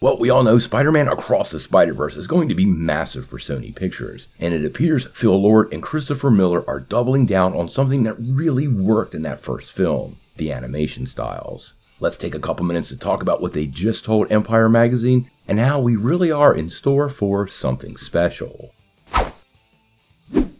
Well, we all know Spider-Man Across the Spider-Verse is going to be massive for Sony Pictures, and it appears Phil Lord and Christopher Miller are doubling down on something that really worked in that first film, the animation styles. Let's take a couple minutes to talk about what they just told Empire Magazine and how we really are in store for something special.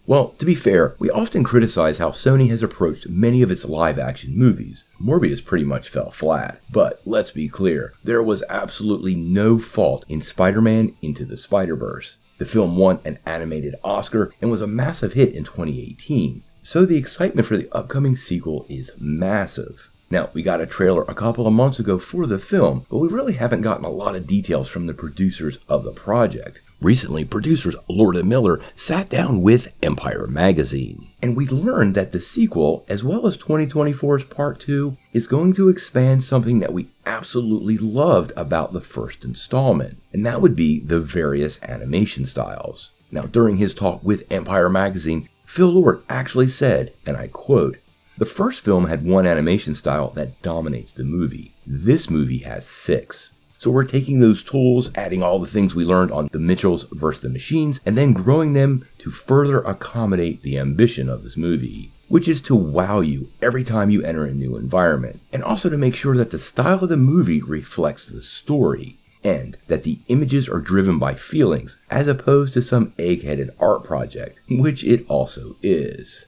Well, to be fair, we often criticize how Sony has approached many of its live-action movies. Morbius pretty much fell flat, but let's be clear, there was absolutely no fault in Spider-Man Into the Spider-Verse. The film won an animated Oscar and was a massive hit in 2018, so the excitement for the upcoming sequel is massive. Now, we got a trailer a couple of months ago for the film, but we really haven't gotten a lot of details from the producers of the project. Recently, producers Lord and Miller sat down with Empire Magazine, and we learned that the sequel, as well as 2024's Part 2, is going to expand something that we absolutely loved about the first installment, and that would be the various animation styles. Now, during his talk with Empire Magazine, Phil Lord actually said, and I quote, "The first film had one animation style that dominates the movie. This movie has 6. So we're taking those tools, adding all the things we learned on The Mitchells vs. the Machines, and then growing them to further accommodate the ambition of this movie, which is to wow you every time you enter a new environment, and also to make sure that the style of the movie reflects the story, and that the images are driven by feelings, as opposed to some egg-headed art project, which it also is."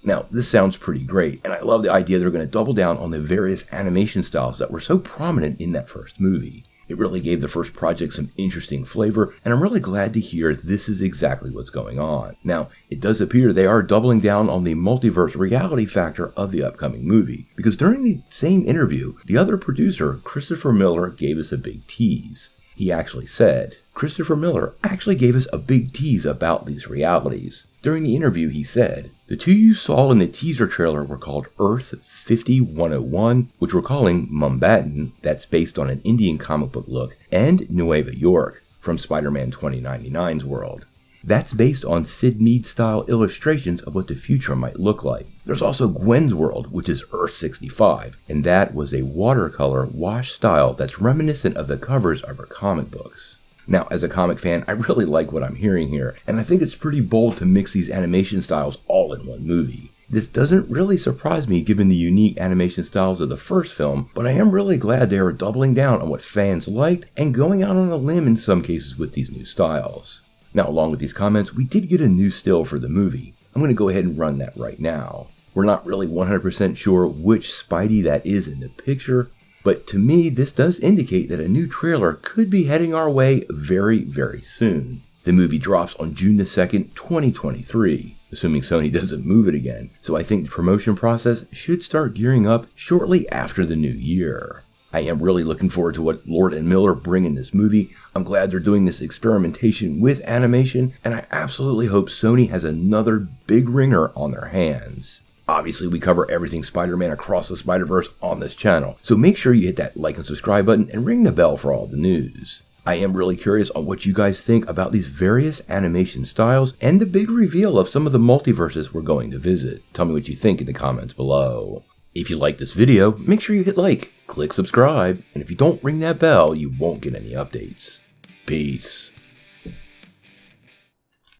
Now, this sounds pretty great, and I love the idea they're going to double down on the various animation styles that were so prominent in that first movie. It really gave the first project some interesting flavor, and I'm really glad to hear this is exactly what's going on. Now, it does appear they are doubling down on the multiverse reality factor of the upcoming movie, because during the same interview, the other producer, Christopher Miller, gave us a big tease. He actually said, "Christopher Miller actually gave us a big tease about these realities." During the interview, he said, "The 2 you saw in the teaser trailer were called Earth 5101, which we're calling Mumbattan, that's based on an Indian comic book look, and Nueva York, from Spider-Man 2099's world. That's based on Sid Mead-style illustrations of what the future might look like. There's also Gwen's world, which is Earth 65, and that was a watercolor wash style that's reminiscent of the covers of her comic books." Now, as a comic fan, I really like what I'm hearing here, and I think it's pretty bold to mix these animation styles all in one movie. This doesn't really surprise me given the unique animation styles of the first film, but I am really glad they are doubling down on what fans liked and going out on a limb in some cases with these new styles. Now, along with these comments, we did get a new still for the movie. I'm going to go ahead and run that right now. We're not really 100% sure which Spidey that is in the picture, but to me, this does indicate that a new trailer could be heading our way very, very soon. The movie drops on June the 2nd, 2023, assuming Sony doesn't move it again, so I think the promotion process should start gearing up shortly after the new year. I am really looking forward to what Lord and Miller bring in this movie. I'm glad they're doing this experimentation with animation, and I absolutely hope Sony has another big ringer on their hands. Obviously, we cover everything Spider-Man Across the Spider-Verse on this channel, so make sure you hit that like and subscribe button and ring the bell for all the news. I am really curious on what you guys think about these various animation styles and the big reveal of some of the multiverses we're going to visit. Tell me what you think in the comments below. If you like this video, make sure you hit like, click subscribe, and if you don't ring that bell, you won't get any updates. Peace.